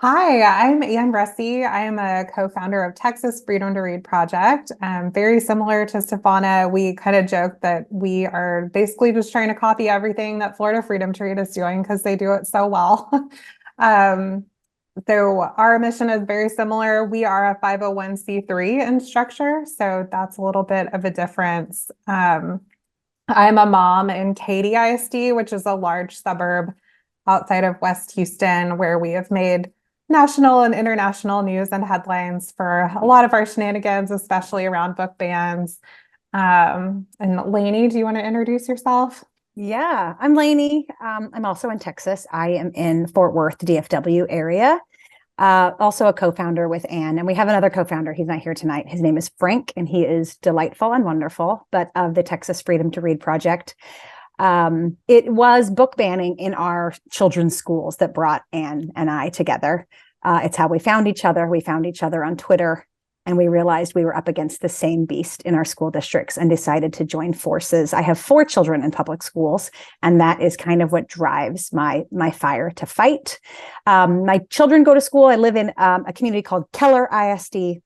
Hi, I'm Ann Rusty. I am a co-founder of Texas Freedom to Read Project. Very similar to Stefana, we kind of joke that we are basically just trying to copy everything that Florida Freedom to Read is doing because they do it so well. Um, so our mission is very similar. We are a 501c3 in structure, so that's a little bit of a difference. I'm a mom in Katy ISD, which is a large suburb outside of West Houston, where we have made national and international news and headlines for a lot of our shenanigans, especially around book bans. And Lainey, do you want to introduce yourself? Yeah, I'm Lainey. I'm also in Texas. I am in Fort Worth, DFW area. Also a co-founder with Anne, and we have another co-founder. He's not here tonight. His name is Frank, and he is delightful and wonderful, but of the Texas Freedom to Read Project. It was book banning in our children's schools that brought Anne and I together. It's how we found each other. We found each other on Twitter, and we realized we were up against the same beast in our school districts and decided to join forces. I have 4 children in public schools, and that is kind of what drives my fire to fight. My children go to school. I live in a community called Keller ISD,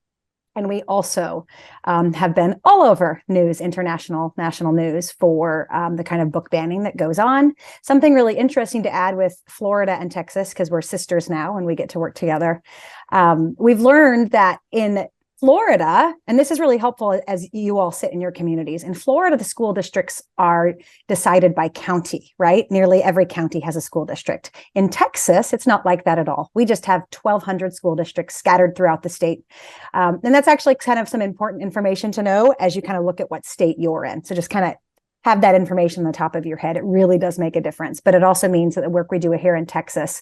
and we also have been all over news, international, national news for the kind of book banning that goes on. Something really interesting to add with Florida and Texas, because we're sisters now and we get to work together. We've learned that in Florida, and this is really helpful as you all sit in your communities. In Florida, the school districts are decided by county, right? Nearly every county has a school district. In Texas, it's not like that at all. We just have 1,200 school districts scattered throughout the state. And that's actually kind of some important information to know as you kind of look at what state you're in. So just kind of have that information on the top of your head. It really does make a difference. But it also means that the work we do here in Texas,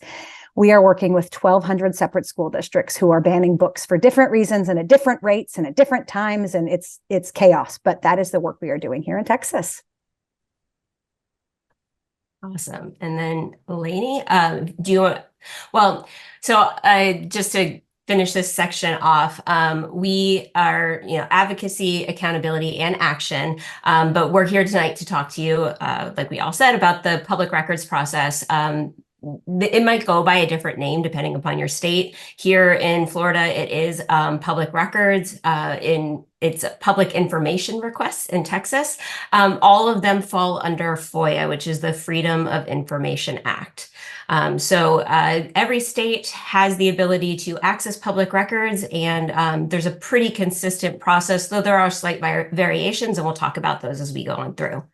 we are working with 1,200 separate school districts who are banning books for different reasons and at different rates and at different times. And it's chaos, but that is the work we are doing here in Texas. Awesome. And then Lainey, do you want, well, so just to finish this section off, we are, advocacy, accountability, and action. But we're here tonight to talk to you, like we all said, about the public records process. It might go by a different name depending upon your state. Here in Florida, it is public records. It's public information requests in Texas. All of them fall under FOIA, which is the Freedom of Information Act. So every state has the ability to access public records, and there's a pretty consistent process, though there are slight variations, and we'll talk about those as we go on through.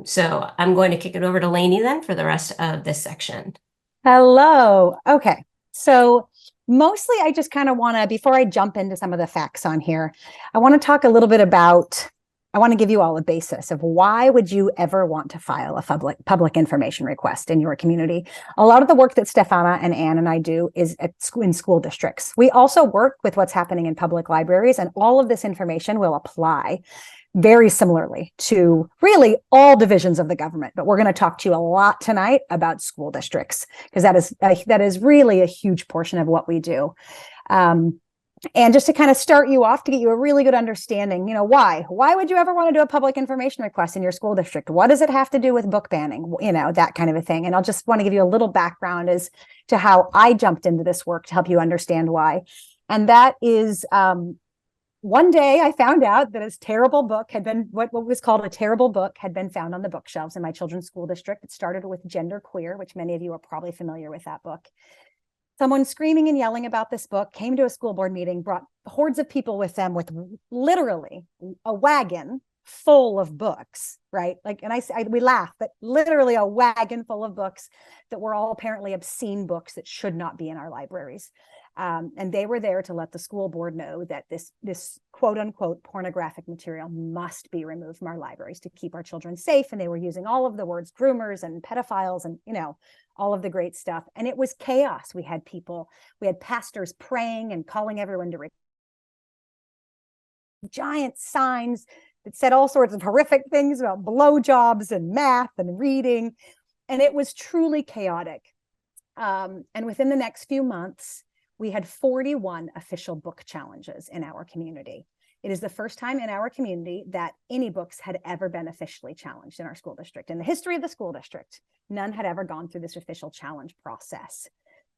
So I'm going to kick it over to Lainey then for the rest of this section. Hello. Okay. So mostly I just kind of want to, before I jump into some of the facts on here, I want to talk a little bit about, I want to give you all a basis of why would you ever want to file a public information request in your community. A lot of the work that Stefana and Anne and I do is in school districts. We also work with what's happening in public libraries, and all of this information will apply very similarly to really all divisions of the government. But we're going to talk to you a lot tonight about school districts, because that is really a huge portion of what we do. And just to kind of start you off, to get you a really good understanding, why would you ever want to do a public information request in your school district? What does it have to do with book banning? That kind of a thing. And I'll just want to give you a little background as to how I jumped into this work to help you understand why. And that is, one day I found out that a terrible book had been, what was called a terrible book had been found on the bookshelves in my children's school district. It started with Gender Queer, which many of you are probably familiar with that book. Someone screaming and yelling about this book came to a school board meeting, brought hordes of people with them with literally a wagon full of books, right? We laugh, but literally a wagon full of books that were all apparently obscene books that should not be in our libraries. And they were there to let the school board know that this quote unquote pornographic material must be removed from our libraries to keep our children safe. And they were using all of the words groomers and pedophiles and, all of the great stuff. And it was chaos. We had pastors praying and calling everyone to giant signs that said all sorts of horrific things about blowjobs and math and reading. And it was truly chaotic. And within the next few months, we had 41 official book challenges in our community. It is the first time in our community that any books had ever been officially challenged in our school district. In the history of the school district, none had ever gone through this official challenge process.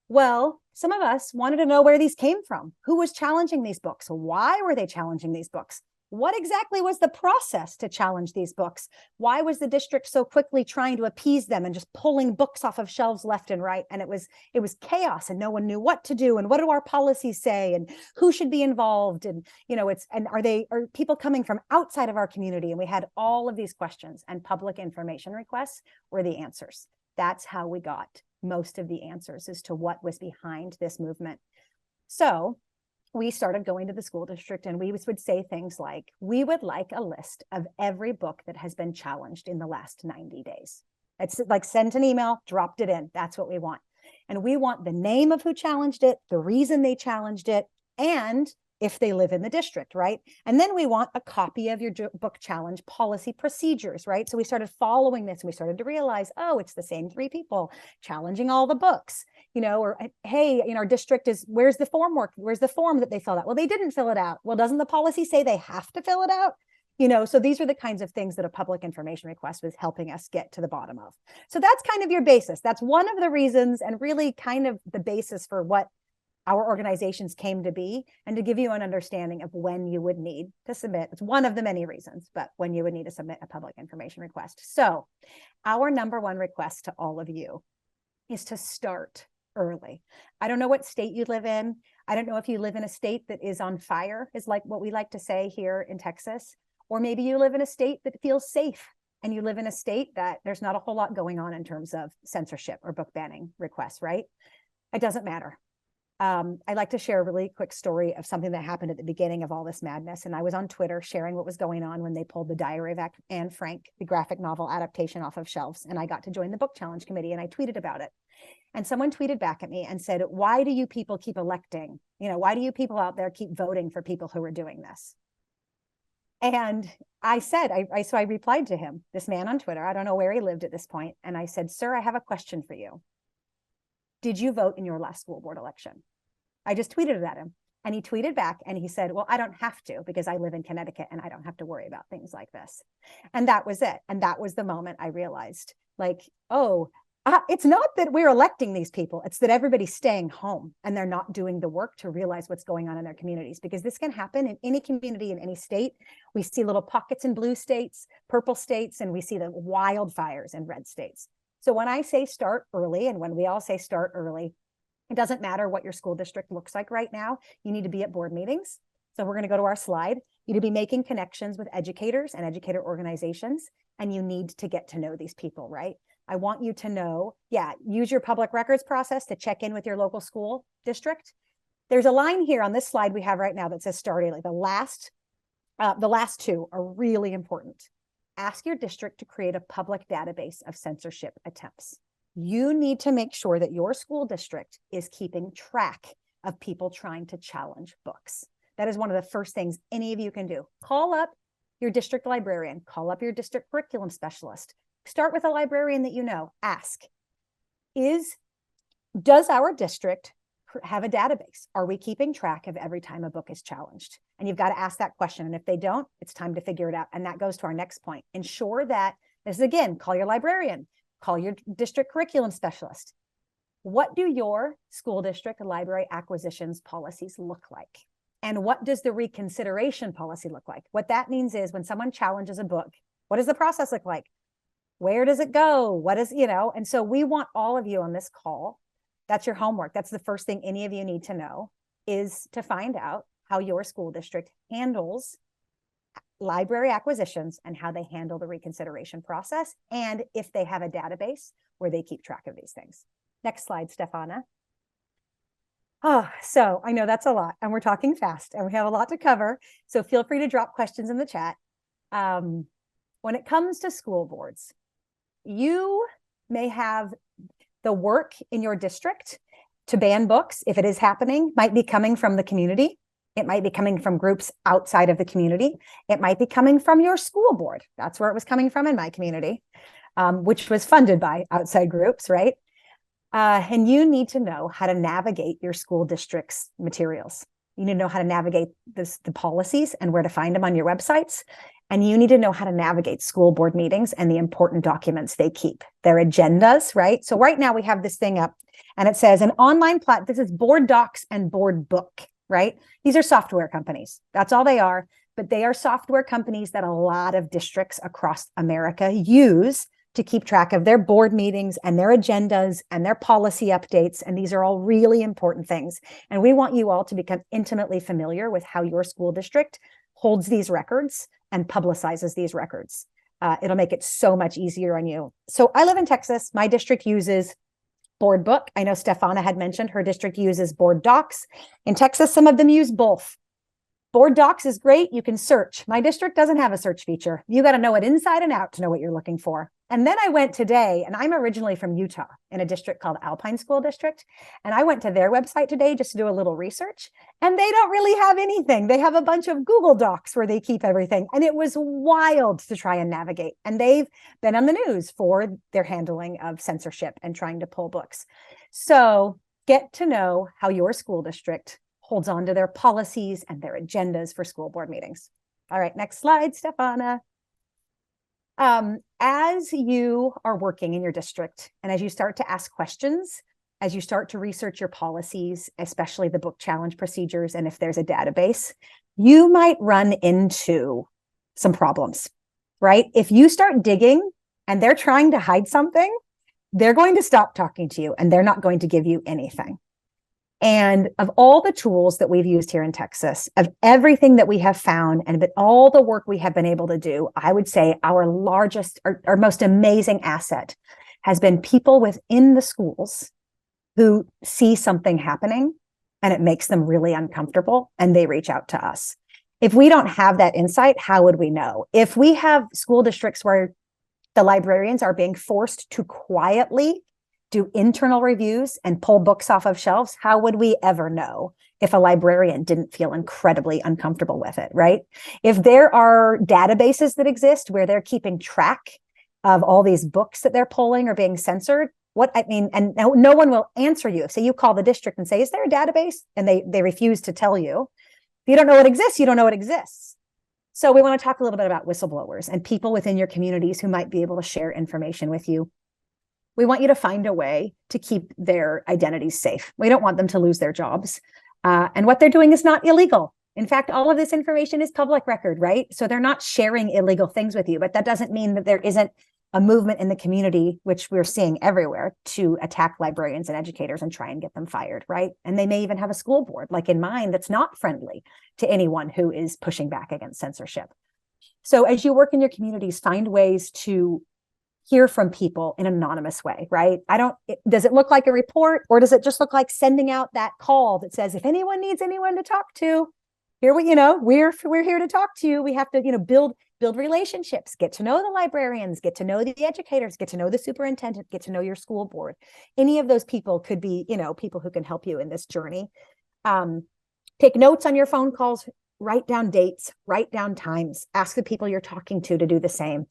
Well, some of us wanted to know where these came from. Who was challenging these books? Why were they challenging these books? What exactly was the process to challenge these books? Why was the district so quickly trying to appease them and just pulling books off of shelves left and right? And it was chaos, and no one knew what to do, and what do our policies say, and who should be involved, and are people coming from outside of our community? And we had all of these questions, and public information requests were the answers. That's how we got most of the answers as to what was behind this movement. So we started going to the school district, and we would say things like, we would like a list of every book that has been challenged in the last 90 days. It's like, send an email, dropped it in. That's what we want. And we want the name of who challenged it, the reason they challenged it, and if they live in the district, right? And then we want a copy of your book challenge policy procedures, right? So we started following this, and we started to realize, oh, it's the same 3 people challenging all the books, or, hey, our district where's the form work? Where's the form that they filled out? Well, they didn't fill it out. Well, doesn't the policy say they have to fill it out? So these are the kinds of things that a public information request was helping us get to the bottom of. So that's kind of your basis. That's one of the reasons, and really kind of the basis for what our organizations came to be, and to give you an understanding of when you would need to submit. It's one of the many reasons, but when you would need to submit a public information request. So our number one request to all of you is to start early. I don't know what state you live in. I don't know if you live in a state that is on fire, is like what we like to say here in Texas, or maybe you live in a state that feels safe, and you live in a state that there's not a whole lot going on in terms of censorship or book banning requests, right? It doesn't matter. I'd like to share a really quick story of something that happened at the beginning of all this madness. And I was on Twitter sharing what was going on when they pulled the Diary of Anne Frank, the graphic novel adaptation, off of shelves. And I got to join the book challenge committee, and I tweeted about it. And someone tweeted back at me and said, why do you people keep electing? Why do you people out there keep voting for people who are doing this? And I said, so I replied to him, this man on Twitter, I don't know where he lived at this point. And I said, sir, I have a question for you. Did you vote in your last school board election? I just tweeted it at him, and he tweeted back, and he said, well, I don't have to, because I live in Connecticut and I don't have to worry about things like this. And that was it. And that was the moment I realized, it's not that we're electing these people. It's that everybody's staying home and they're not doing the work to realize what's going on in their communities, because this can happen in any community, in any state. We see little pockets in blue states, purple states, and we see the wildfires in red states. So when I say start early, and when we all say start early, it doesn't matter what your school district looks like right now. You need to be at board meetings. So we're going to go to our slide. You need to be making connections with educators and educator organizations, and you need to get to know these people, right? I want you to know, use your public records process to check in with your local school district. There's a line here on this slide we have right now that says start early. The last 2 are really important. Ask your district to create a public database of censorship attempts. You need to make sure that your school district is keeping track of people trying to challenge books. That is one of the first things any of you can do. Call up your district librarian, call up your district curriculum specialist. Start with a librarian that you know. Ask, does our district have a database? Are we keeping track of every time a book is challenged? And you've got to ask that question. And if they don't, it's time to figure it out. And that goes to our next point. Ensure that, this is again, call your librarian. Call your district curriculum specialist. What do your school district library acquisitions policies look like? And what does the reconsideration policy look like? What that means is when someone challenges a book, what does the process look like? Where does it go? What is, and so we want all of you on this call. That's your homework. That's the first thing any of you need to know, is to find out how your school district handles library acquisitions and how they handle the reconsideration process, and if they have a database where they keep track of these things. Next slide, Stefana. So I know that's a lot, and we're talking fast, and we have a lot to cover, so feel free to drop questions in the chat. When it comes to school boards, you may have the work in your district to ban books, if it is happening, might be coming from the community. It might be coming from groups outside of the community. It might be coming from your school board. That's where it was coming from in my community, which was funded by outside groups, right? And you need to know how to navigate your school district's materials. You need to know how to navigate the policies and where to find them on your websites. And you need to know how to navigate school board meetings and the important documents they keep, their agendas, right? So right now we have this thing up, And it says an online this is Board Docs and Board Book, right? These are software companies. That's all they are. But they are software companies that a lot of districts across America use to keep track of their board meetings and their agendas and their policy updates. And these are all really important things. And we want you all to become intimately familiar with how your school district holds these records and publicizes these records. It'll make it so much easier on you. So I live in Texas. My district uses Board Book. I know Stefana had mentioned her district uses Board Docs. In Texas, some of them use both. Board Docs is great. You can search. My district doesn't have a search feature. You got to know it inside and out to know what you're looking for. And then I went today, and I'm originally from Utah in a district called Alpine School District. And I went to their website today just to do a little research. And they don't really have anything. They have a bunch of Google Docs where they keep everything. And it was wild to try and navigate. And they've been on the news for their handling of censorship and trying to pull books. So get to know how your school district holds on to their policies and their agendas for school board meetings. All right, next slide, Stefana. As you are working in your district and as you start to ask questions, as you start to research your policies, especially the book challenge procedures, and if there's a database, you might run into some problems, right? If you start digging and they're trying to hide something, they're going to stop talking to you and they're not going to give you anything. And of all the tools that we've used here in Texas, of everything that we have found and of all the work we have been able to do, I would say our largest, our most amazing asset has been people within the schools who see something happening and it makes them really uncomfortable and they reach out to us. If we don't have that insight, how would we know? If we have school districts where the librarians are being forced to quietly do internal reviews and pull books off of shelves, how would we ever know if a librarian didn't feel incredibly uncomfortable with it, right? If there are databases that exist where they're keeping track of all these books that they're pulling or being censored, and no one will answer you. Say you call the district and say, is there a database? And they refuse to tell you. If you don't know it exists, you don't know it exists. So we want to talk a little bit about whistleblowers and people within your communities who might be able to share information with you. We want you to find a way to keep their identities safe. We don't want them to lose their jobs. And what they're doing is not illegal. In fact, all of this information is public record, right? So they're not sharing illegal things with you, but that doesn't mean that there isn't a movement in the community, which we're seeing everywhere, to attack librarians and educators and try and get them fired, right? And they may even have a school board, like in mine, that's not friendly to anyone who is pushing back against censorship. So as you work in your communities, find ways to hear from people in an anonymous way, right? Does it look like a report, or does it just look like sending out that call that says, if anyone needs anyone to talk to, we're here to talk to you. We have to, build relationships, get to know the librarians, get to know the educators, get to know the superintendent, get to know your school board. Any of those people could be, people who can help you in this journey. Take notes on your phone calls, write down dates, write down times, ask the people you're talking to do the same.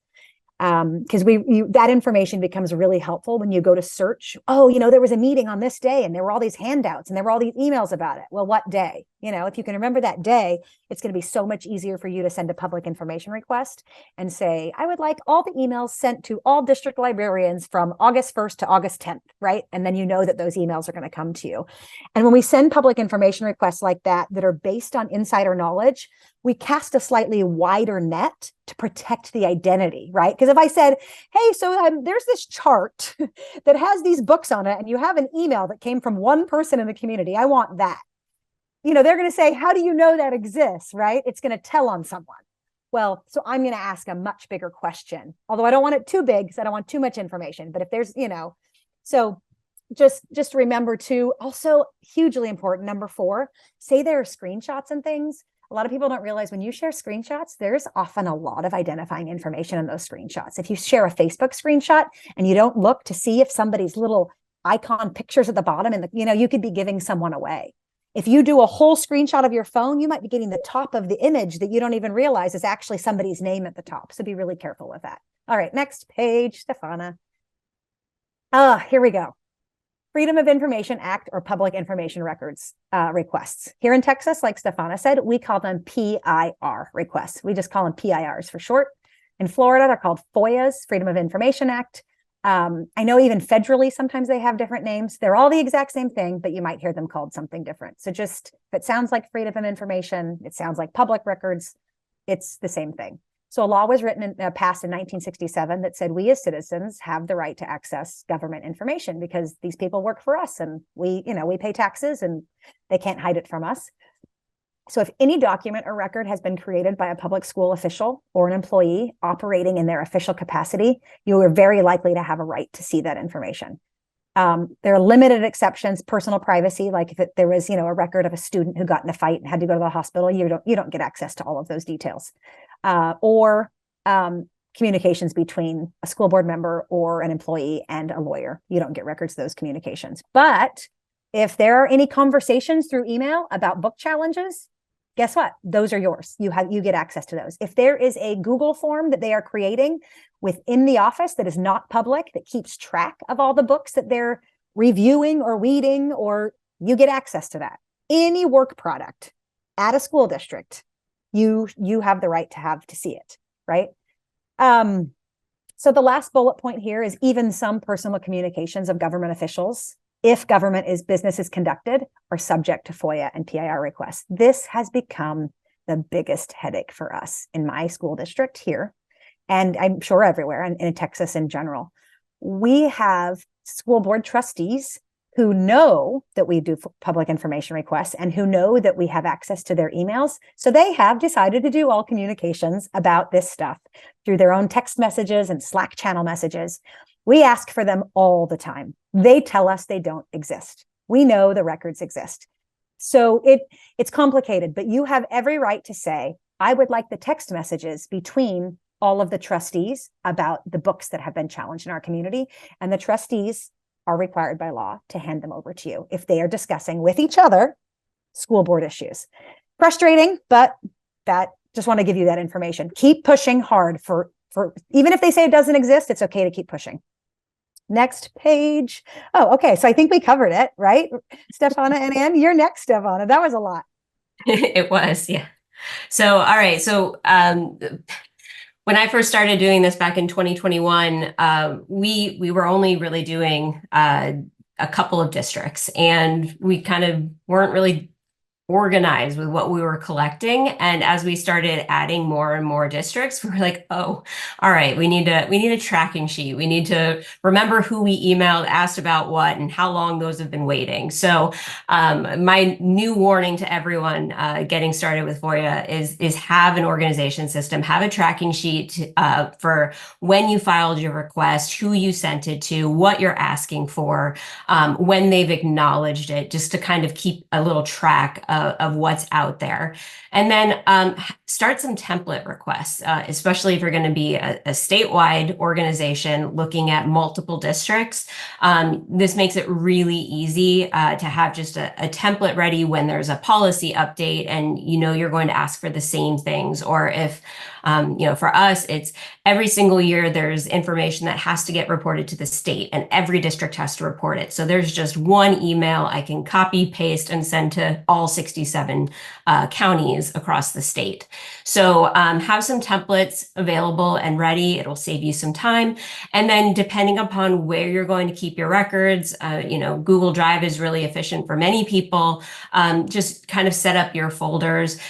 Because that information becomes really helpful when you go to search. Oh, there was a meeting on this day and there were all these handouts and there were all these emails about it. Well, what day? If you can remember that day, it's going to be so much easier for you to send a public information request and say, I would like all the emails sent to all district librarians from August 1st to August 10th, right? And then you know that those emails are going to come to you. And when we send public information requests like that are based on insider knowledge, we cast a slightly wider net to protect the identity, right? Because if I said, hey, so there's this chart that has these books on it and you have an email that came from one person in the community, I want that. They're going to say, how do you know that exists, right? It's going to tell on someone. Well, so I'm going to ask a much bigger question, although I don't want it too big because I don't want too much information. But if there's, so just remember to also hugely important, number 4, say there are screenshots and things. A lot of people don't realize when you share screenshots, there's often a lot of identifying information in those screenshots. If you share a Facebook screenshot and you don't look to see if somebody's little icon pictures at the bottom and you could be giving someone away. If you do a whole screenshot of your phone, you might be getting the top of the image that you don't even realize is actually somebody's name at the top. So be really careful with that. All right, next page, Stefana. Here we go. Freedom of Information Act or Public Information Records requests. Here in Texas, like Stefana said, we call them PIR requests. We just call them PIRs for short. In Florida, they're called FOIAs, Freedom of Information Act. I know even federally, sometimes they have different names. They're all the exact same thing, but you might hear them called something different. So just, if it sounds like freedom of information, it sounds like public records, it's the same thing. So a law was passed in 1967 that said we as citizens have the right to access government information because these people work for us and we pay taxes and they can't hide it from us. So if any document or record has been created by a public school official or an employee operating in their official capacity, you are very likely to have a right to see that information. There are limited exceptions, personal privacy, like if there was, a record of a student who got in a fight and had to go to the hospital, you don't get access to all of those details. Or communications between a school board member or an employee and a lawyer. You don't get records of those communications. But if there are any conversations through email about book challenges, guess what? Those are yours. You get access to those. If there is a Google form that they are creating within the office that is not public, that keeps track of all the books that they're reviewing or reading, or you get access to that. Any work product at a school district, you have the right to see it, right? So the last bullet point here is even some personal communications of government officials, if business is conducted, are subject to FOIA and PIR requests. This has become the biggest headache for us in my school district here, and I'm sure everywhere, and in Texas in general. We have school board trustees who know that we do public information requests and who know that we have access to their emails. So they have decided to do all communications about this stuff through their own text messages and Slack channel messages. We ask for them all the time. They tell us they don't exist. We know the records exist. So it's complicated, but you have every right to say, I would like the text messages between all of the trustees about the books that have been challenged in our community. And the trustees are required by law to hand them over to you if they are discussing with each other school board issues. Frustrating, but just want to give you that information. Keep pushing hard for even if they say it doesn't exist, it's okay to keep pushing. Next page. Oh, okay. So I think we covered it, right? Stefana and Ann, you're next, Stefana. That was a lot. It was, yeah. So, all right. So, when I first started doing this back in 2021, we were only really doing a couple of districts, and we kind of weren't really organized with what we were collecting. And as we started adding more and more districts, we were like, oh, all right, we need a tracking sheet. We need to remember who we emailed, asked about what, and how long those have been waiting. So my new warning to everyone getting started with FOIA is have an organization system, have a tracking sheet for when you filed your request, who you sent it to, what you're asking for, when they've acknowledged it, just to kind of keep a little track of what's out there. And then start some template requests, especially if you're going to be a statewide organization looking at multiple districts. This makes it really easy to have just a template ready when there's a policy update and you're going to ask for the same things. Or if for us, it's every single year there's information that has to get reported to the state, and every district has to report it. So there's just one email I can copy, paste, and send to all 67 counties across the state. So have some templates available and ready. It'll save you some time. And then depending upon where you're going to keep your records, Google Drive is really efficient for many people. Just kind of set up your folders.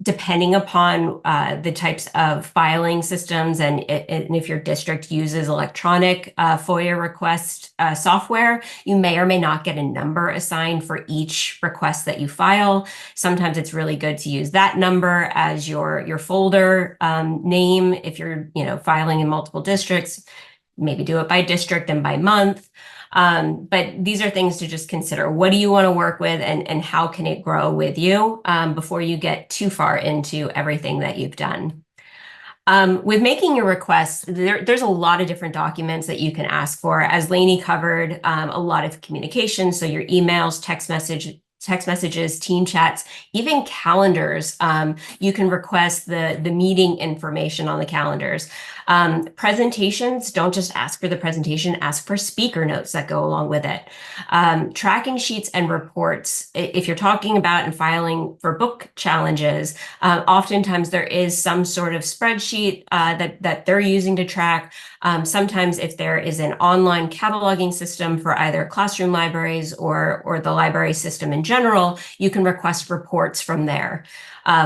Depending upon the types of filing systems and if your district uses electronic FOIA request software, you may or may not get a number assigned for each request that you file. Sometimes it's really good to use that number as your folder name. If you're filing in multiple districts, maybe do it by district and by month. But these are things to just consider. What do you want to work with, and how can it grow with you before you get too far into everything that you've done? With making your requests, there's a lot of different documents that you can ask for. As Lainey covered, a lot of communication, so your emails, text text messages, team chats, even calendars. You can request the meeting information on the calendars. Presentations, don't just ask for the presentation, ask for speaker notes that go along with it. Tracking sheets and reports. If you're talking about and filing for book challenges, oftentimes there is some sort of spreadsheet that they're using to track. Sometimes if there is an online cataloging system for either classroom libraries or the library system in general, you can request reports from there.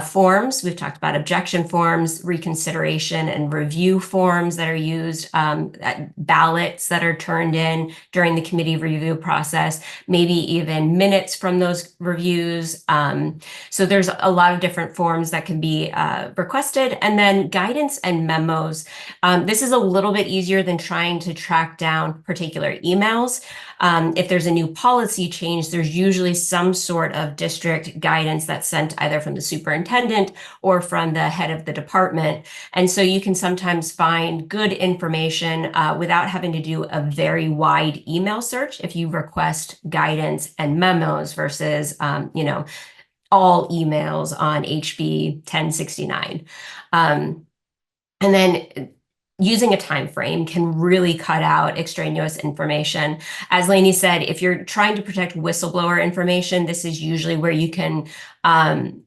Forms, we've talked about objection forms, reconsideration and review forms that are used, ballots that are turned in during the committee review process, maybe even minutes from those reviews. So there's a lot of different forms that can be requested. And then guidance and memos. This is a little bit easier than trying to track down particular emails. If there's a new policy change, there's usually some sort of district guidance that's sent either from the superintendent or from the head of the department. And so you can sometimes find good information without having to do a very wide email search if you request guidance and memos versus, all emails on HB 1069. And then using a time frame can really cut out extraneous information. As Lainey said, if you're trying to protect whistleblower information, this is usually where you can,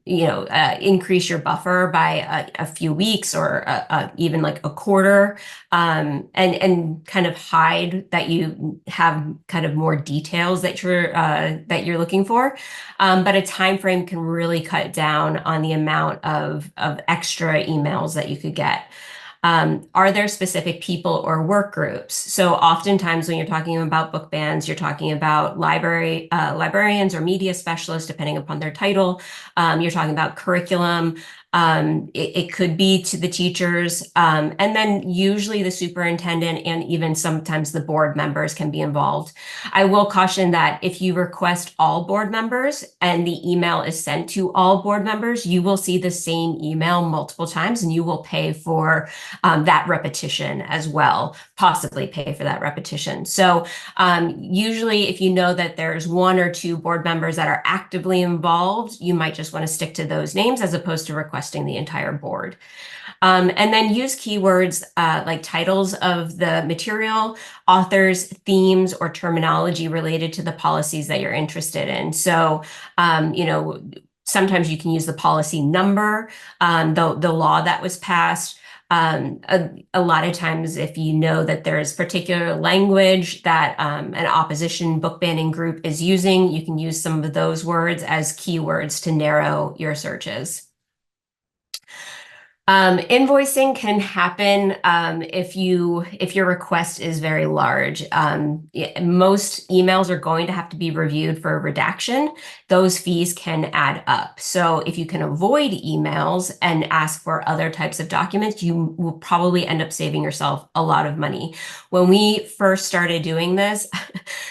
increase your buffer by a few weeks or even like a quarter, and kind of hide that you have kind of more details that you're looking for. But a time frame can really cut down on the amount of extra emails that you could get. Are there specific people or work groups? So oftentimes when you're talking about book bans, you're talking about librarians or media specialists, depending upon their title. You're talking about curriculum. It could be to the teachers, and then usually the superintendent and even sometimes the board members can be involved. I will caution that if you request all board members and the email is sent to all board members, you will see the same email multiple times and you will pay for that repetition as well, possibly pay for that repetition. So usually if you know that there's one or two board members that are actively involved, you might just want to stick to those names as opposed to requesting the entire board. And then use keywords like titles of the material, authors, themes, or terminology related to the policies that you're interested in. So, sometimes you can use the policy number, the law that was passed. A lot of times, if you know that there's particular language that an opposition book banning group is using, you can use some of those words as keywords to narrow your searches. Invoicing can happen if your request is very large. Most emails are going to have to be reviewed for redaction. Those fees can add up. So if you can avoid emails and ask for other types of documents, you will probably end up saving yourself a lot of money. When we first started doing this,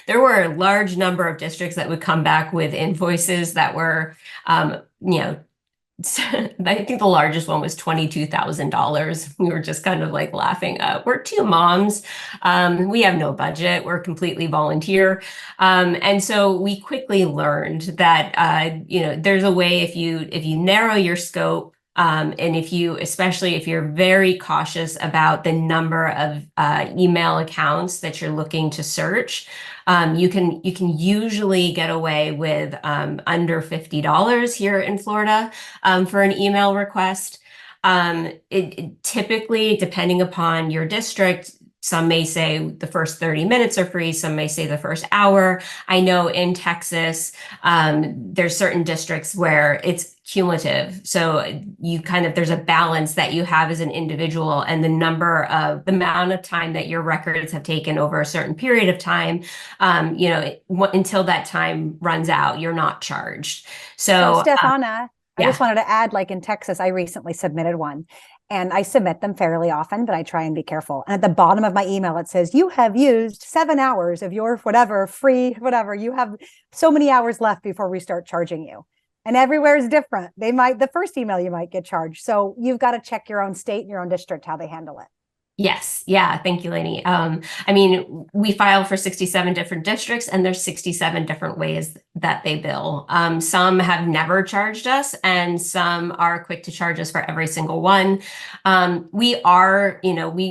there were a large number of districts that would come back with invoices that were, I think the largest one was $22,000. We were just kind of like laughing. We're two moms. We have no budget. We're completely volunteer. And so we quickly learned that, there's a way if you narrow your scope, and especially if you're very cautious about the number of email accounts that you're looking to search, you can usually get away with under $50 here in Florida for an email request. It typically, depending upon your district, some may say the first 30 minutes are free. Some may say the first hour. I know in Texas, there's certain districts where it's cumulative. So there's a balance that you have as an individual and the amount of time that your records have taken over a certain period of time, until that time runs out, you're not charged. So Stefana, yeah. I just wanted to add, like in Texas, I recently submitted one. And I submit them fairly often, but I try and be careful. And at the bottom of my email, it says, you have used 7 hours of your free, whatever. You have so many hours left before we start charging you. And everywhere is different. The first email you might get charged. So you've got to check your own state and your own district, how they handle it. Yes. Yeah. Thank you, Lainey. I mean, we file for 67 different districts and there's 67 different ways that they bill. Some have never charged us and some are quick to charge us for every single one. We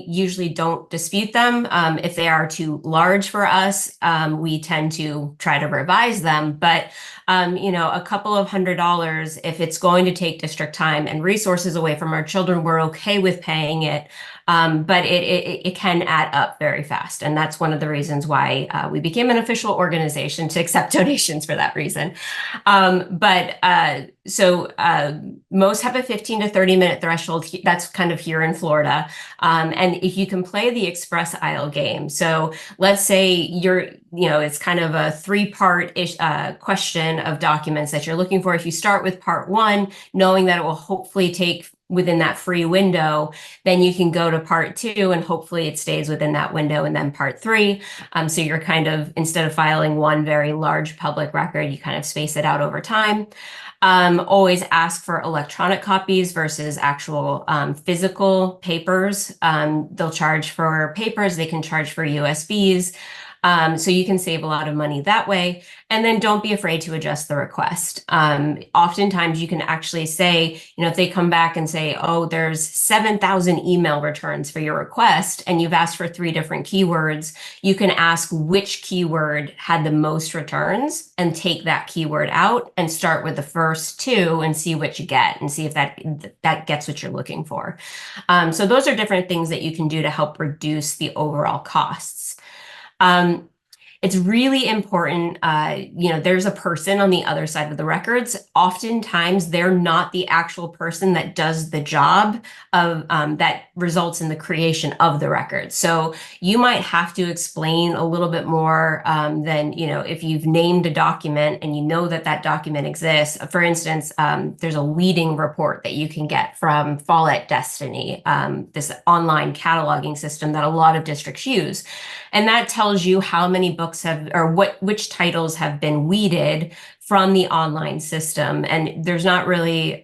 usually don't dispute them. If they are too large for us, we tend to try to revise them. But a couple of $100, if it's going to take district time and resources away from our children, we're okay with paying it. But it can add up very fast. And that's one of the reasons why we became an official organization to accept donations for that reason. Most have a 15 to 30-minute threshold. That's kind of here in Florida. And if you can play the express aisle game. So let's say it's kind of a three-part question of documents that you're looking for. If you start with part one, knowing that it will hopefully take within that free window, then you can go to part two and hopefully it stays within that window, and then part three. So you're kind of, instead of filing one very large public record, you kind of space it out over time. Always ask for electronic copies versus actual physical papers. They'll charge for papers, they can charge for USBs. So you can save a lot of money that way. And then don't be afraid to adjust the request. Oftentimes you can actually say, if they come back and say, oh, there's 7,000 email returns for your request, and you've asked for 3 different keywords, you can ask which keyword had the most returns and take that keyword out and start with the first 2 and see what you get and see if that gets what you're looking for. So those are different things that you can do to help reduce the overall costs. It's really important, there's a person on the other side of the records. Oftentimes, they're not the actual person that does the job of that results in the creation of the record. So you might have to explain a little bit more than, if you've named a document and you know that document exists. For instance, there's a weeding report that you can get from Fall at Destiny, this online cataloging system that a lot of districts use. And that tells you how many books which titles have been weeded from the online system. And there's not really,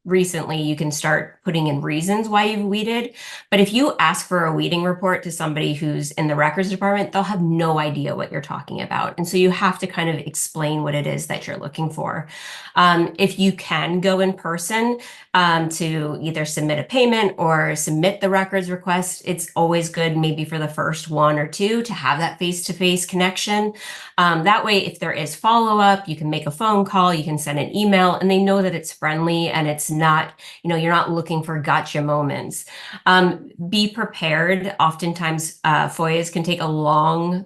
recently you can start putting in reasons why you've weeded. But if you ask for a weeding report to somebody who's in the records department, they'll have no idea what you're talking about. And so you have to kind of explain what it is that you're looking for. If you can go in person to either submit a payment or submit the records request, it's always good maybe for the first 1 or 2 to have that face-to-face connection. That way, if there is follow-up, you can make a phone call, you can send an email, and they know that it's friendly and it's not, you're not looking for gotcha moments. Be prepared. Oftentimes, FOIAs can take a long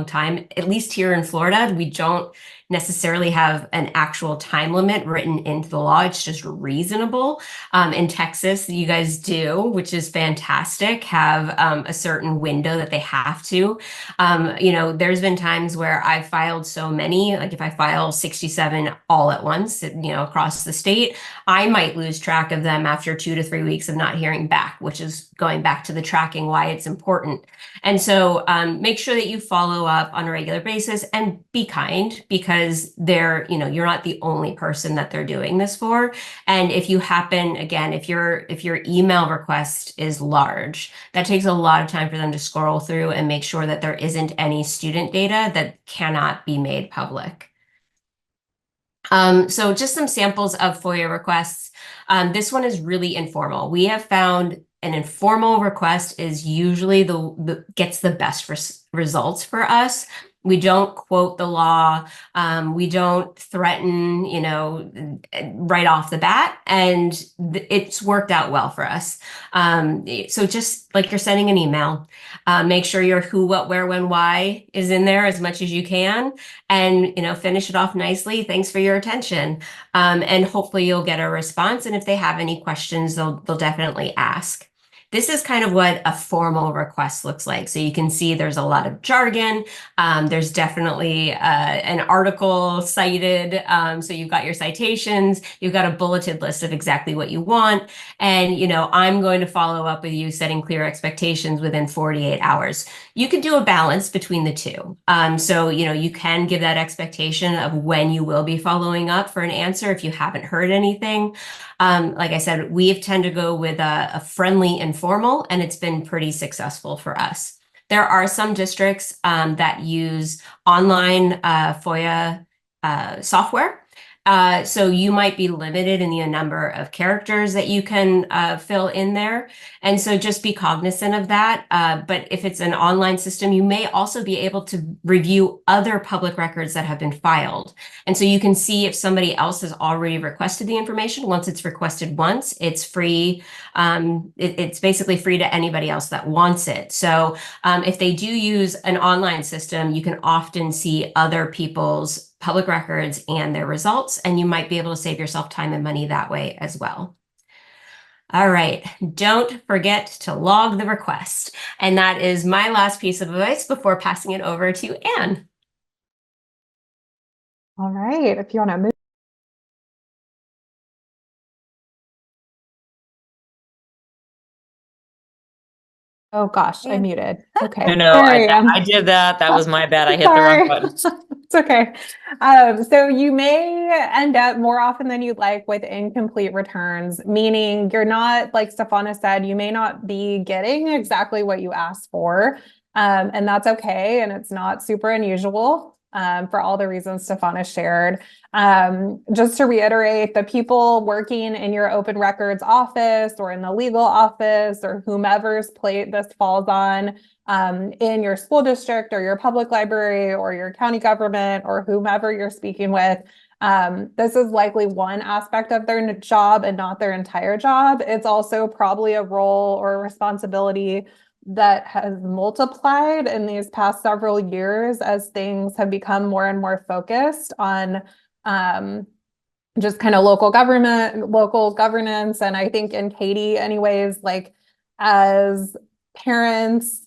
time. At least here in Florida, we don't necessarily have an actual time limit written into the law. It's just reasonable. In Texas, you guys do, which is fantastic, have a certain window that they have to. There's been times where I've filed so many, like if I file 67 all at once, across the state, I might lose track of them after 2 to 3 weeks of not hearing back, which is going back to the tracking, why it's important. And so make sure that you follow up on a regular basis and be kind, because you're not the only person that they're doing this for. And if you happen, again, if your email request is large, that takes a lot of time for them to scroll through and make sure that there isn't any student data that cannot be made public. So just some samples of FOIA requests. This one is really informal. We have found an informal request is usually gets the best results for us. We don't quote the law. We don't threaten, right off the bat, and it's worked out well for us. So just like you're sending an email, make sure your who, what, where, when, why is in there as much as you can, and finish it off nicely. Thanks for your attention, and hopefully you'll get a response. And if they have any questions, they'll definitely ask. This is kind of what a formal request looks like. So you can see there's a lot of jargon. There's definitely an article cited. So you've got your citations, you've got a bulleted list of exactly what you want. And, I'm going to follow up with you setting clear expectations within 48 hours. You can do a balance between the two. So, you can give that expectation of when you will be following up for an answer if you haven't heard anything. Like I said, we tend to go with a friendly and informal, and it's been pretty successful for us. There are some districts that use online FOIA software. So you might be limited in the number of characters that you can fill in there. And so just be cognizant of that. But if it's an online system, you may also be able to review other public records that have been filed. And so you can see if somebody else has already requested the information. Once it's requested once, it's free. It's basically free to anybody else that wants it. So if they do use an online system, you can often see other people's public records and their results, and you might be able to save yourself time and money that way as well. All right, don't forget to log the request. And that is my last piece of advice before passing it over to Anne. All right, if you want to move. Oh gosh, I muted. Okay. No, Sorry, I did that. That was my bad. I hit the wrong button. It's okay. So you may end up more often than you'd like with incomplete returns, meaning you're not, like Stefana said, you may not be getting exactly what you asked for. And that's okay. And it's not super unusual for all the reasons Stefana shared. Just to reiterate, the people working in your open records office or in the legal office or whomever's plate this falls on, in your school district or your public library or your county government or whomever you're speaking with, this is likely one aspect of their job and not their entire job. It's also probably a role or a responsibility that has multiplied in these past several years as things have become more and more focused on just kind of local government, local governance. And I think in Katie anyways, like as parents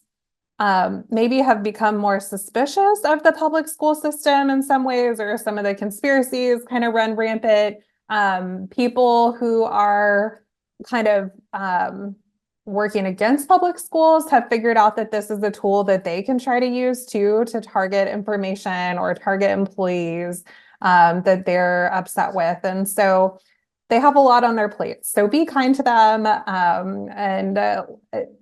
maybe have become more suspicious of the public school system in some ways, or some of the conspiracies kind of run rampant. People who are kind of working against public schools have figured out that this is a tool that they can try to use too to target information or target employees that they're upset with. And so they have a lot on their plate. So be kind to them, and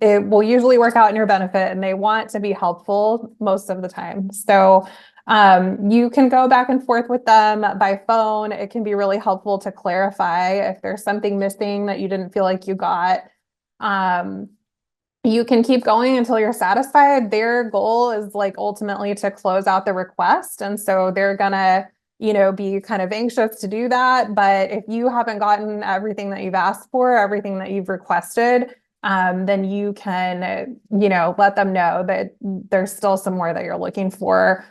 it will usually work out in your benefit, and they want to be helpful most of the time. So you can go back and forth with them by phone. It can be really helpful to clarify if there's something missing that you didn't feel like you got. You can keep going until you're satisfied. Their goal is like ultimately to close out the request. And so they're gonna, be kind of anxious to do that. But if you haven't gotten everything that you've asked for, everything that you've requested, then you can, let them know that there's still some more that you're looking for.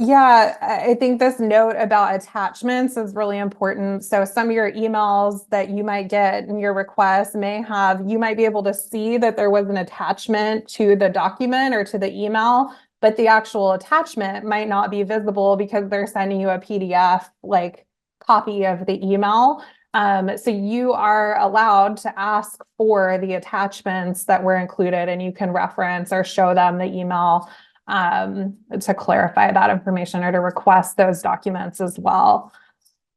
Yeah, I think this note about attachments is really important. So some of your emails that you might get in your request you might be able to see that there was an attachment to the document or to the email, but the actual attachment might not be visible because they're sending you a PDF like copy of the email. So you are allowed to ask for the attachments that were included, and you can reference or show them the email to clarify that information or to request those documents as well.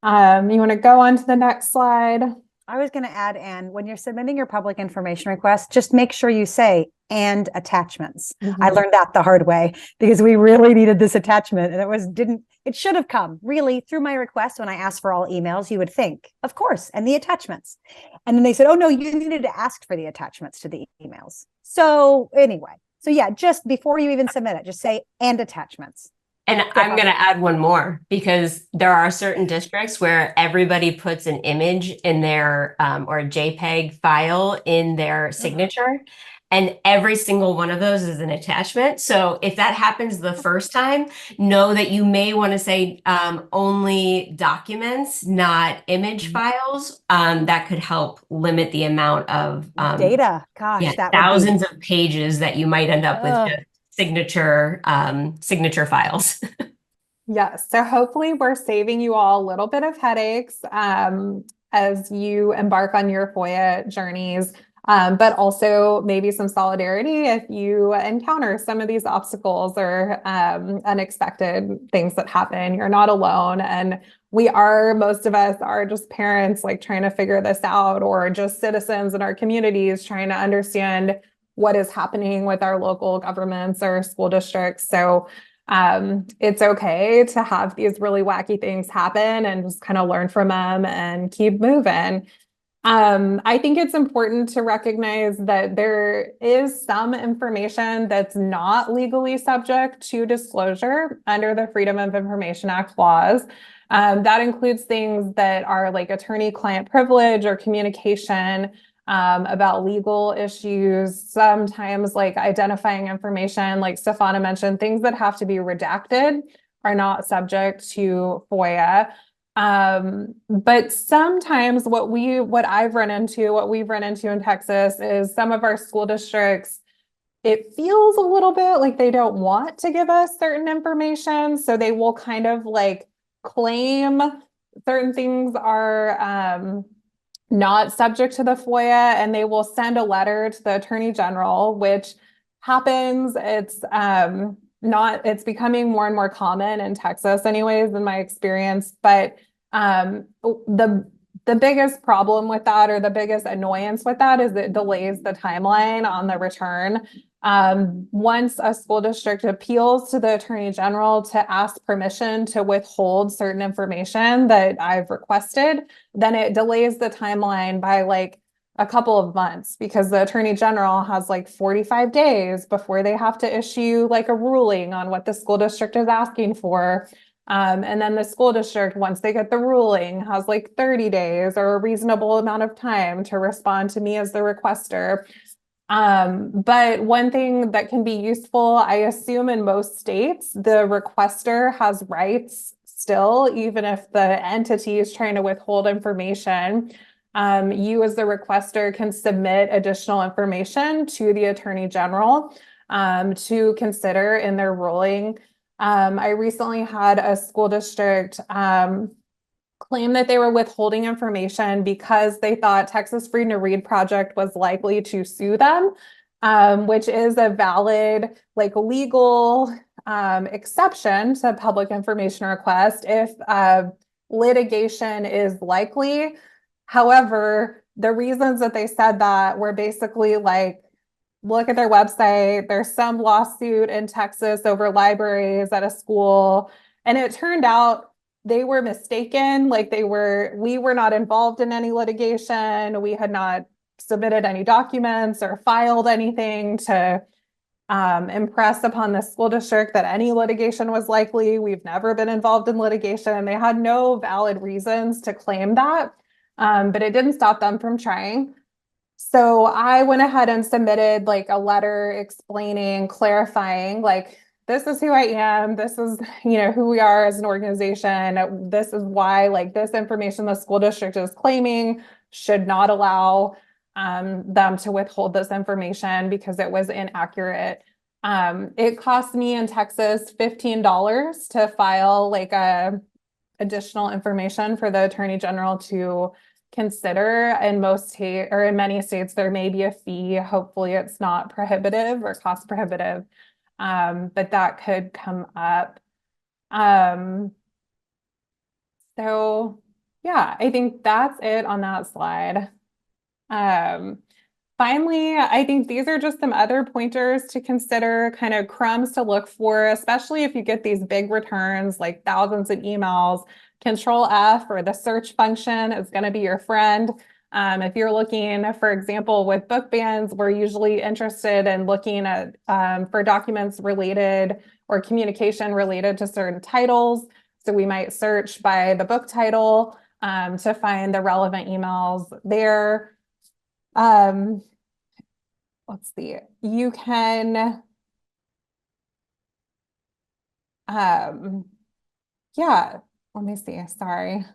You want to go on to the next slide? I was going to add, Anne, when you're submitting your public information request, just make sure you say "and attachments." I learned that the hard way because we really needed this attachment, and it should have come really through my request. When I asked for all emails, you would think, of course, and the attachments. And then they said, oh no, you needed to ask for the attachments to the emails. So anyway. So yeah, just before you even submit it, just say "and attachments." And I'm going to add one more, because there are certain districts where everybody puts an image in their or a JPEG file in their signature, and every single one of those is an attachment. So if that happens the first time, know that you may want to say only documents, not image files. That could help limit the amount of data. Gosh, that thousands of pages that you might end up with just signature files. Yes. So hopefully we're saving you all a little bit of headaches as you embark on your FOIA journeys. but also maybe some solidarity if you encounter some of these obstacles or unexpected things that happen. You're not alone. And most of us are just parents like trying to figure this out, or just citizens in our communities trying to understand what is happening with our local governments or school districts. So it's okay to have these really wacky things happen and just kind of learn from them and keep moving. I think it's important to recognize that there is some information that's not legally subject to disclosure under the Freedom of Information Act laws. That includes things that are like attorney-client privilege or communication about legal issues, sometimes like identifying information, like Stefana mentioned, things that have to be redacted are not subject to FOIA. But sometimes what we've run into in Texas is some of our school districts, it feels a little bit like they don't want to give us certain information. So they will kind of like claim certain things are not subject to the FOIA, and they will send a letter to the Attorney General, which happens. It's becoming more and more common in Texas anyways, in my experience. But the biggest problem with that, or the biggest annoyance with that, is it delays the timeline on the return. Once a school district appeals to the Attorney General to ask permission to withhold certain information that I've requested, then it delays the timeline by like a couple of months, because the Attorney General has like 45 days before they have to issue like a ruling on what the school district is asking for. And then the school district, once they get the ruling, has like 30 days or a reasonable amount of time to respond to me as the requester. But one thing that can be useful, I assume in most states, the requester has rights still, even if the entity is trying to withhold information. You as the requester can submit additional information to the Attorney General to consider in their ruling. I recently had a school district claim that they were withholding information because they thought Texas Freedom to Read Project was likely to sue them, which is a valid, like, legal exception to public information request if litigation is likely. However, the reasons that they said that were basically like, look at their website. There's some lawsuit in Texas over libraries at a school. And it turned out they were mistaken. We were not involved in any litigation. We had not submitted any documents or filed anything to impress upon the school district that any litigation was likely. We've never been involved in litigation. They had no valid reasons to claim that, but it didn't stop them from trying. So I went ahead and submitted like a letter explaining, clarifying, like, this is who I am. This is, who we are as an organization. This is why, like, this information the school district is claiming should not allow them to withhold this information because it was inaccurate. It cost me in Texas $15 to file like additional information for the Attorney General to consider. In many states, there may be a fee. Hopefully it's not prohibitive or cost prohibitive, but that could come up. So yeah, I think that's it on that slide. Finally, I think these are just some other pointers to consider, kind of crumbs to look for, especially if you get these big returns, like thousands of emails. Control F, or the search function, is going to be your friend. If you're looking, for example, with book bans, we're usually interested in looking at for documents related or communication related to certain titles. So we might search by the book title to find the relevant emails there. Let's see. You can, yeah, let me see. Sorry.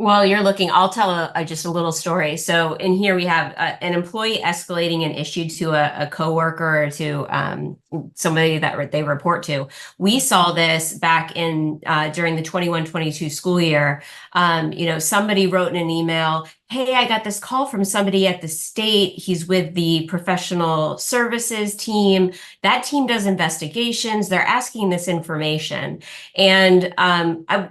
Well, you're looking, I'll tell just a little story. So in here we have an employee escalating an issue to a coworker or to somebody that they report to. We saw this back in during the 21-22 school year. Somebody wrote in an email, hey, I got this call from somebody at the state. He's with the professional services team. That team does investigations. They're asking this information. And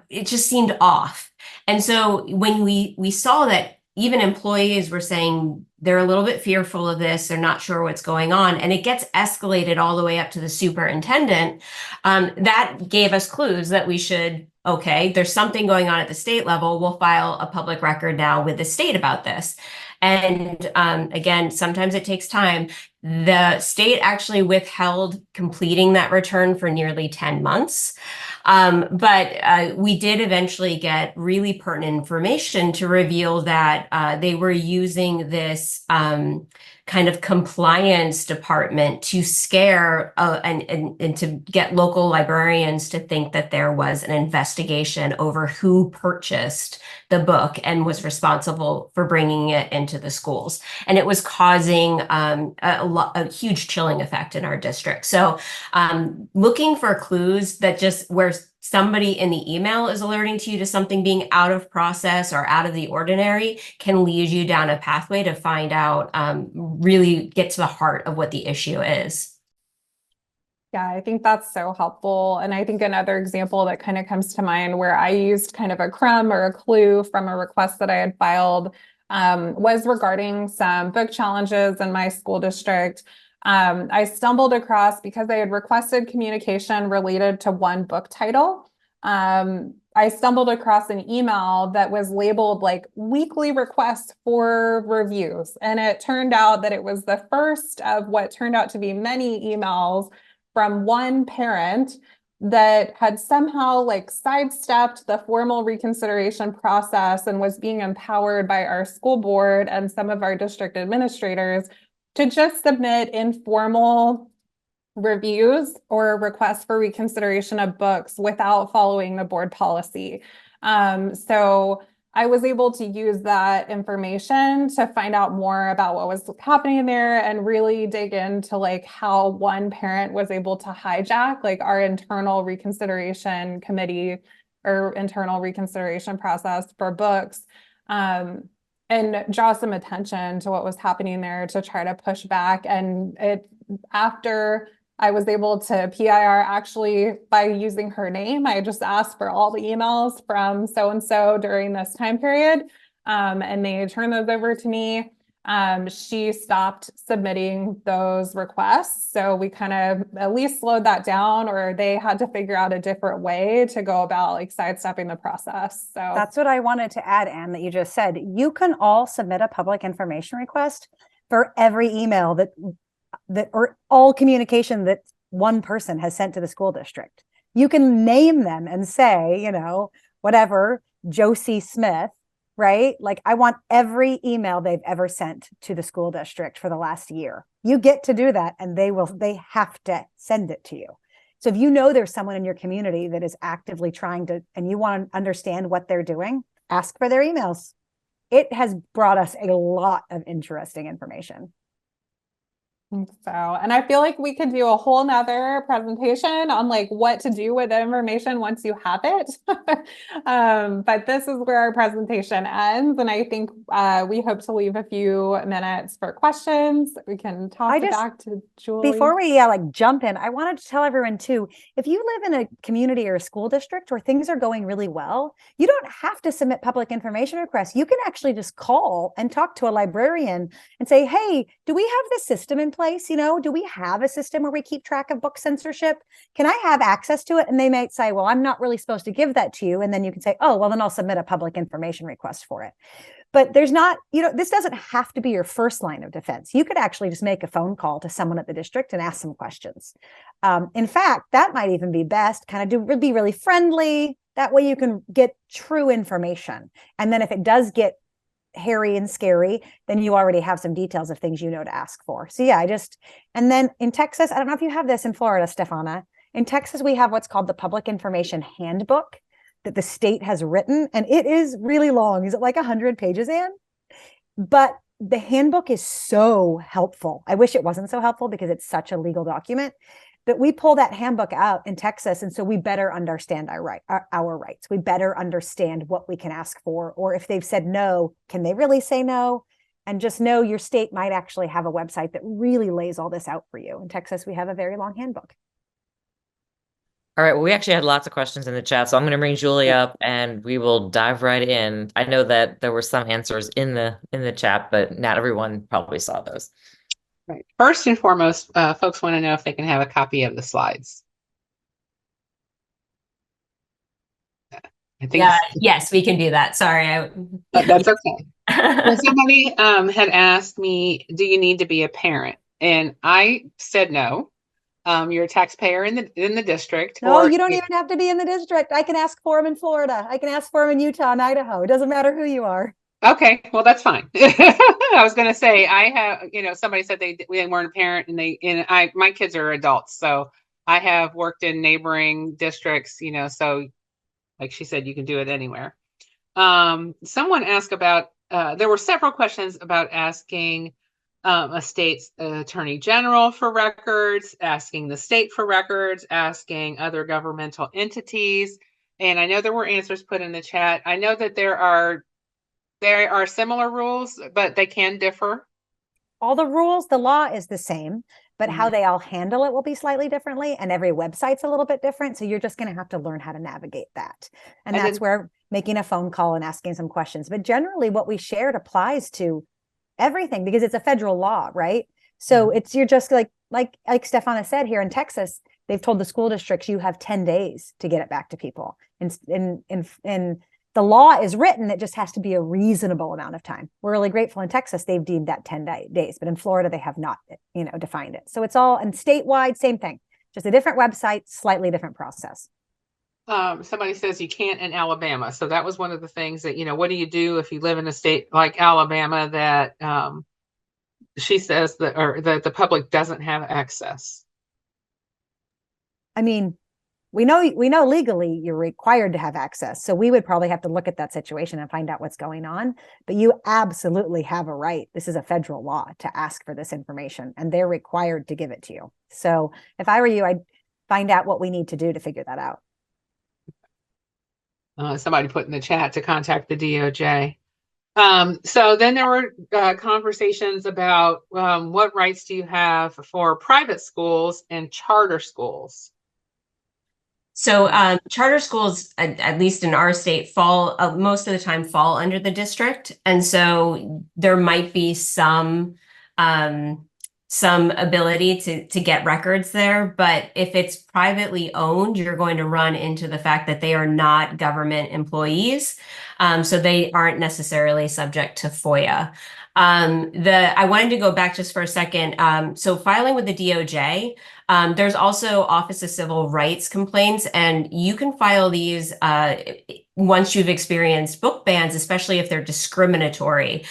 it just seemed off. And so when we saw that even employees were saying they're a little bit fearful of this, they're not sure what's going on, and it gets escalated all the way up to the superintendent, that gave us clues that we should, okay, there's something going on at the state level. We'll file a public record now with the state about this. And again, sometimes it takes time. The state actually withheld completing that return for nearly 10 months. But we did eventually get really pertinent information to reveal that they were using this kind of compliance department to scare and to get local librarians to think that there was an investigation over who purchased the book and was responsible for bringing it into the schools. And it was causing a huge chilling effect in our district. So looking for clues that just where somebody in the email is alerting to you to something being out of process or out of the ordinary can lead you down a pathway to find out, really get to the heart of what the issue is. Yeah, I think that's so helpful. And I think another example that kind of comes to mind where I used kind of a crumb or a clue from a request that I had filed was regarding some book challenges in my school district. I stumbled across, because I had requested communication related to one book title. I stumbled across an email that was labeled like weekly requests for reviews. And it turned out that it was the first of what turned out to be many emails from one parent that had somehow like sidestepped the formal reconsideration process and was being empowered by our school board and some of our district administrators to just submit informal reviews or requests for reconsideration of books without following the board policy. So I was able to use that information to find out more about what was happening there and really dig into like how one parent was able to hijack like our internal reconsideration committee or internal reconsideration process for books. And draw some attention to what was happening there to try to push back. And after I was able to PIR actually by using her name, I just asked for all the emails from so-and-so during this time period. And they turned those over to me. She stopped submitting those requests. So we kind of at least slowed that down, or they had to figure out a different way to go about like sidestepping the process. So that's what I wanted to add, Anne, that you just said. You can all submit a public information request for every email that or all communication that one person has sent to the school district. You can name them and say, whatever, Josie Smith, right? Like I want every email they've ever sent to the school district for the last year. You get to do that, and they have to send it to you. So if you know there's someone in your community that is actively trying to, and you want to understand what they're doing, ask for their emails. It has brought us a lot of interesting information. So, and I feel like we could do a whole nother presentation on like what to do with the information once you have it. But this is where our presentation ends. And I think we hope to leave a few minutes for questions. We can toss it back to Julie. Before we jump in, I wanted to tell everyone too, if you live in a community or a school district where things are going really well, you don't have to submit public information requests. You can actually just call and talk to a librarian and say, hey, do we have this system in place? Do we have a system where we keep track of book censorship? Can I have access to it? And they might say, well, I'm not really supposed to give that to you. And then you can say, oh, well, then I'll submit a public information request for it. But there's not, this doesn't have to be your first line of defense. You could actually just make a phone call to someone at the district and ask some questions. In fact, that might even be best, be really friendly. That way you can get true information. And then if it does get hairy and scary, then you already have some details of things to ask for. So yeah, and then in Texas, I don't know if you have this in Florida, Stefana. In Texas, we have what's called the Public Information Handbook that the state has written, and it is really long. Is it like 100 pages, Anne? But the handbook is so helpful. I wish it wasn't so helpful because it's such a legal document. But we pull that handbook out in Texas, and so we better understand our rights. We better understand what we can ask for, or if they've said no, can they really say no? And just know your state might actually have a website that really lays all this out for you. In Texas, we have a very long handbook. All right. Well, we actually had lots of questions in the chat, so I'm going to bring Julie up and we will dive right in. I know that there were some answers in the chat, but not everyone probably saw those. Right. First and foremost, folks want to know if they can have a copy of the slides. I think yes, we can do that. Sorry. That's okay. Well, somebody had asked me, do you need to be a parent? And I said no. You're a taxpayer in the district. No, you don't even have to be in the district. I can ask for them in Florida. I can ask for them in Utah and Idaho. It doesn't matter who you are. Okay, well, that's fine. I was going to say, I have, somebody said they weren't a parent, and my kids are adults, so I have worked in neighboring districts, so like she said, you can do it anywhere. Someone asked about, there were several questions about asking a state's attorney general for records, asking the state for records, asking other governmental entities. And I know there were answers put in the chat. I know that there are similar rules, but they can differ. All the rules, the law is the same, but how they all handle it will be slightly differently. And every website's a little bit different. So you're just going to have to learn how to navigate that. And that's where making a phone call and asking some questions. But generally what we shared applies to everything because it's a federal law, right? So you're just like Stefana said, here in Texas, they've told the school districts you have 10 days to get it back to people. And the law is written, it just has to be a reasonable amount of time. We're really grateful in Texas, they've deemed that 10 days, but in Florida, they have not, defined it. So it's all, and statewide, same thing, just a different website, slightly different process. Somebody says you can't in Alabama. So that was one of the things that, what do you do if you live in a state like Alabama that she says that the public doesn't have access? I mean, we know legally you're required to have access. So we would probably have to look at that situation and find out what's going on. But you absolutely have a right. This is a federal law to ask for this information, and they're required to give it to you. So if I were you, I'd find out what we need to do to figure that out. Somebody put in the chat to contact the DOJ. So then there were conversations about what rights do you have for private schools and charter schools? So charter schools, at least in our state, fall most of the time fall under the district. And so there might be some ability to get records there. But if it's privately owned, you're going to run into the fact that they are not government employees. So they aren't necessarily subject to FOIA. I wanted to go back just for a second. So filing with the DOJ, there's also Office of Civil Rights complaints, and you can file these once you've experienced book bans, especially if they're discriminatory.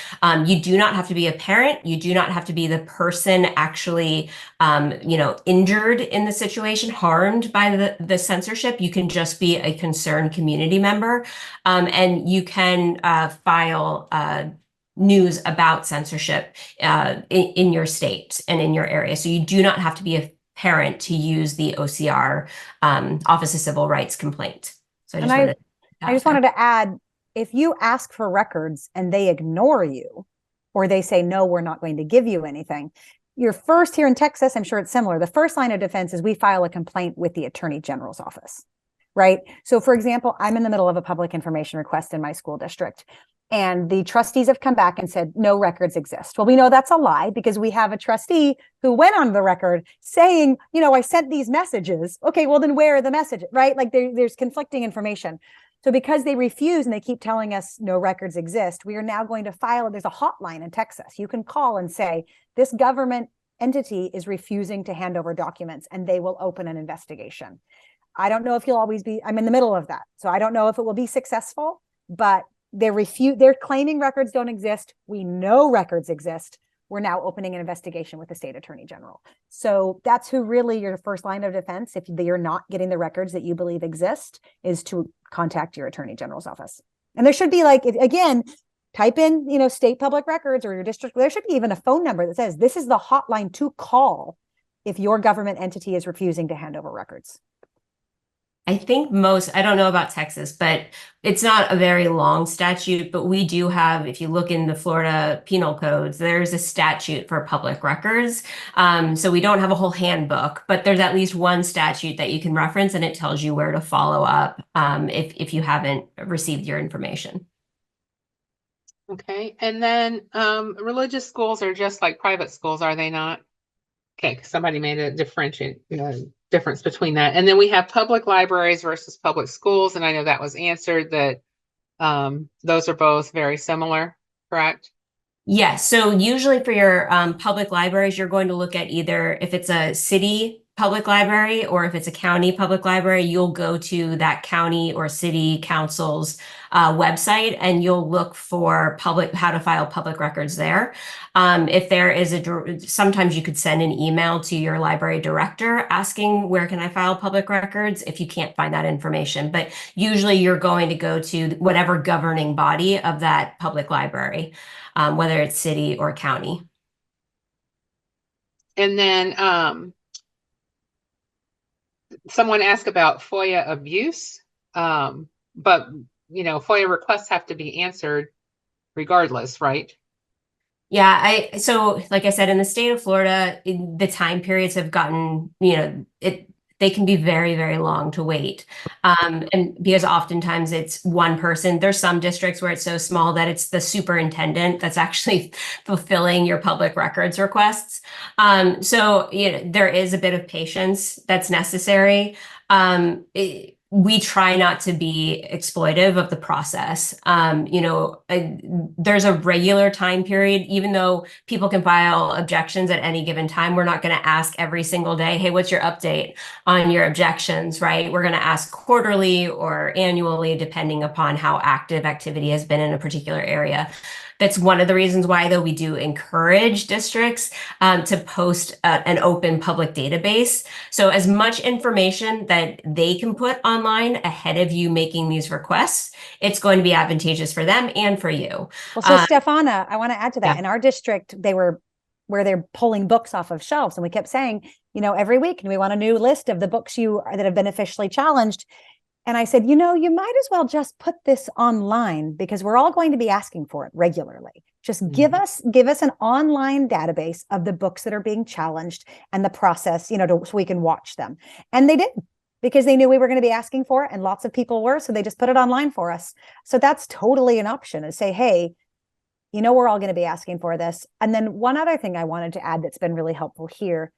You do not have to be a parent. You do not have to be the person actually, injured in the situation, harmed by the censorship. You can just be a concerned community member, and you can file news about censorship in your state and in your area. So you do not have to be a parent to use the OCR, Office of Civil Rights complaint. So I just wanted to add, if you ask for records and they ignore you, or they say, no, we're not going to give you anything, your first, here in Texas, I'm sure it's similar, the first line of defense is we file a complaint with the Attorney General's office, right? So for example, I'm in the middle of a public information request in my school district, and the trustees have come back and said, no records exist. Well, we know that's a lie because we have a trustee who went on the record saying, I sent these messages. Okay, well then where are the messages, right? Like there's conflicting information. So because they refuse and they keep telling us no records exist, we are now going to file, there's a hotline in Texas. You can call and say, this government entity is refusing to hand over documents, and they will open an investigation. I don't know if you'll always be, I'm in the middle of that. So I don't know if it will be successful, but they're claiming records don't exist. We know records exist. we're now opening an investigation with the state attorney general. So that's who really your first line of defense, if you're not getting the records that you believe exist, is to contact your attorney general's office. And there should be like, again, type in, state public records or your district. There should be even a phone number that says this is the hotline to call if your government entity is refusing to hand over records. I think I don't know about Texas, but it's not a very long statute, but we do have, if you look in the Florida penal codes, there's a statute for public records. So we don't have a whole handbook, but there's at least one statute that you can reference, and it tells you where to follow up if you haven't received your information. Okay. And then religious schools are just like private schools, are they not? Okay, somebody made a difference between that. And then we have public libraries versus public schools. And I know that was answered that those are both very similar, correct? Yes. So usually for your public libraries, you're going to look at either if it's a city public library or if it's a county public library, you'll go to that county or city council's website and you'll look for how to file public records there. If there is sometimes you could send an email to your library director asking where can I file public records if you can't find that information. But usually you're going to go to whatever governing body of that public library, whether it's city or county. And then someone asked about FOIA abuse, but FOIA requests have to be answered regardless, right? Yeah, so like I said, in the state of Florida, the time periods have gotten, they can be very, very long to wait. And because oftentimes it's one person, there's some districts where it's so small that it's the superintendent that's actually fulfilling your public records requests. So, there is a bit of patience that's necessary. We try not to be exploitive of the process. There's a regular time period, even though people can file objections at any given time. We're not going to ask every single day, hey, what's your update on your objections, right? We're going to ask quarterly or annually, depending upon how active activity has been in a particular area. That's one of the reasons why, though, we do encourage districts to post an open public database. So as much information that they can put online ahead of you making these requests, it's going to be advantageous for them and for you. Well, so Stefana, I want to add to that. Yeah. In our district, where they're pulling books off of shelves, and we kept saying, every week, and we want a new list of the books that have been officially challenged. And I said, you might as well just put this online because we're all going to be asking for it regularly. Just give us an online database of the books that are being challenged and the process, so we can watch them. And they did, because they knew we were going to be asking for it, and lots of people were, so they just put it online for us. So that's totally an option, to say, hey, we're all going to be asking for this. And then one other thing I wanted to add that's been really helpful here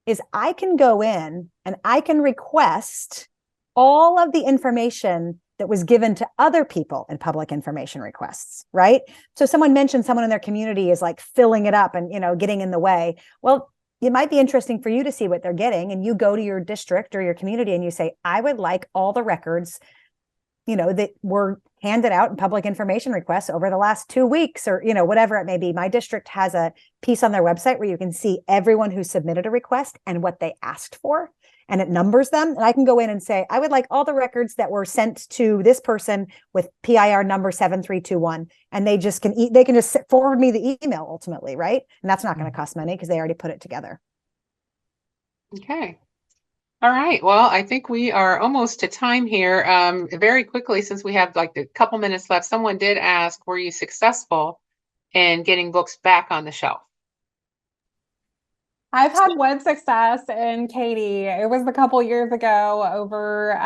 is I can go in and I can request all of the information that was given to other people in public information requests, right? So someone mentioned someone in their community is like filling it up and, getting in the way. Well, it might be interesting for you to see what they're getting. And you go to your district or your community and you say, I would like all the records, that were handed out in public information requests over the last 2 weeks, or, whatever it may be. My district has a piece on their website where you can see everyone who submitted a request and what they asked for. And it numbers them. And I can go in and say, I would like all the records that were sent to this person with PIR number 7321. And they just can just forward me the email ultimately, right? And that's not going to cost money because they already put it together. Okay. All right. Well, I think we are almost to time here. Very quickly, since we have like a couple minutes left, someone did ask, were you successful in getting books back on the shelf? I've had one success in Katie. It was a couple years ago over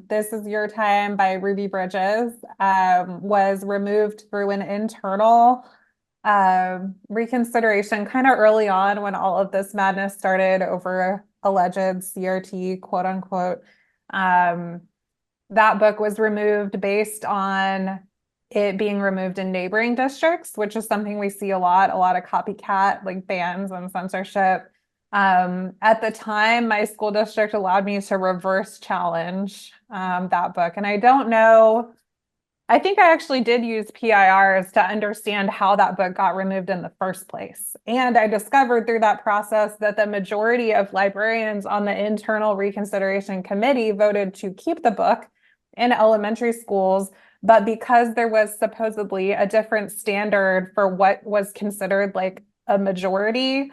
This Is Your Time by Ruby Bridges, was removed through an internal reconsideration kind of early on when all of this madness started over alleged CRT, quote unquote. That book was removed based on it being removed in neighboring districts, which is something we see a lot of copycat like bans and censorship. At the time, my school district allowed me to reverse challenge that book. And I don't know I think I actually did use PIRs to understand how that book got removed in the first place. And I discovered through that process that the majority of librarians on the internal reconsideration committee voted to keep the book in elementary schools. But because there was supposedly a different standard for what was considered like a majority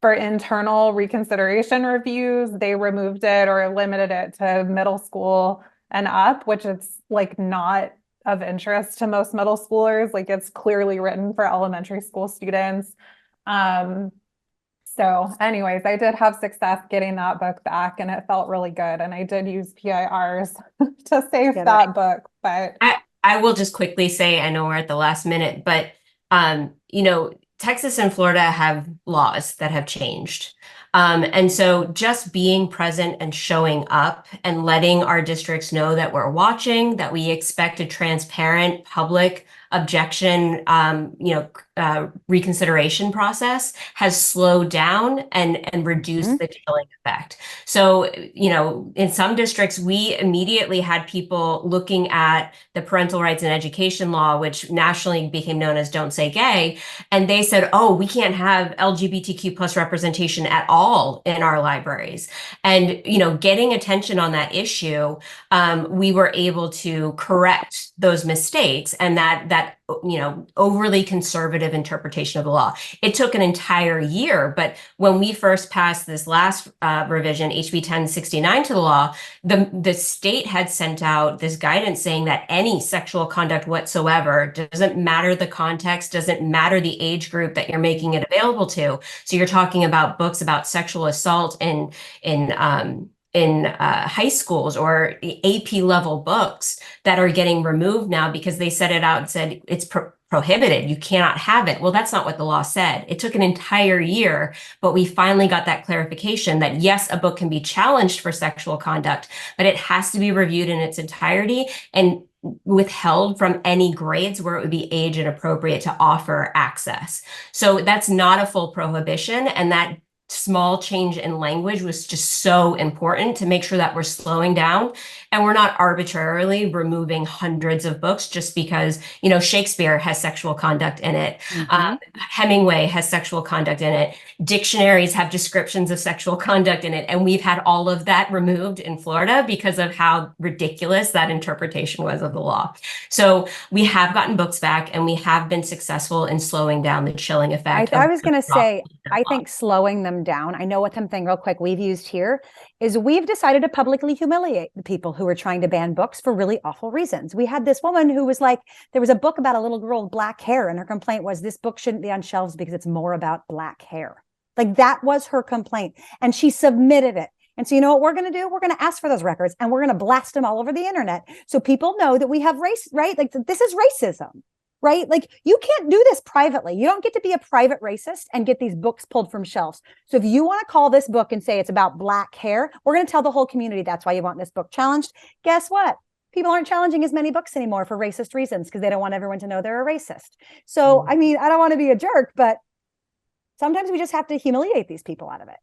for internal reconsideration reviews, they removed it or limited it to middle school and up, which is like not of interest to most middle schoolers. Like it's clearly written for elementary school students. So anyways, I did have success getting that book back and it felt really good. And I did use PIRs to save that book, but I will just quickly say, I know we're at the last minute, but Texas and Florida have laws that have changed. And so just being present and showing up and letting our districts know that we're watching, that we expect a transparent public objection, reconsideration process has slowed down and reduced the chilling effect. So, in some districts, we immediately had people looking at the parental rights and education law, which nationally became known as Don't Say Gay. And they said, oh, we can't have LGBTQ plus representation at all in our libraries. And, getting attention on that issue, we were able to correct those mistakes and that overly conservative interpretation of the law. It took an entire year, but when we first passed this last revision, HB 1069 to the law, the state had sent out this guidance saying that any sexual conduct whatsoever, doesn't matter the context, doesn't matter the age group that you're making it available to. So you're talking about books about sexual assault in high schools or AP level books that are getting removed now because they set it out and said it's prohibited. You cannot have it. Well, that's not what the law said. It took an entire year, but we finally got that clarification that yes, a book can be challenged for sexual conduct, but it has to be reviewed in its entirety and withheld from any grades where it would be age inappropriate to offer access. So that's not a full prohibition, and that small change in language was just so important to make sure that we're slowing down and we're not arbitrarily removing hundreds of books just because, Shakespeare has sexual conduct in it. Hemingway has sexual conduct in it. Dictionaries have descriptions of sexual conduct in it. And we've had all of that removed in Florida because of how ridiculous that interpretation was of the law. So we have gotten books back and we have been successful in slowing down the chilling effect. I was going to say, I think slowing them down. I know what something real quick we've used here is we've decided to publicly humiliate the people who were trying to ban books for really awful reasons. We had this woman who was like, there was a book about a little girl with black hair, and her complaint was this book shouldn't be on shelves because it's more about black hair. Like that was her complaint, and she submitted it. And so you know what we're going to do? We're going to ask for those records and we're going to blast them all over the internet so people know that we have race, right? Like this is racism. Right? Like you can't do this privately. You don't get to be a private racist and get these books pulled from shelves. So if you want to call this book and say it's about black hair, we're going to tell the whole community that's why you want this book challenged. Guess what? People aren't challenging as many books anymore for racist reasons because they don't want everyone to know they're a racist. So, I mean, I don't want to be a jerk, but sometimes we just have to humiliate these people out of it.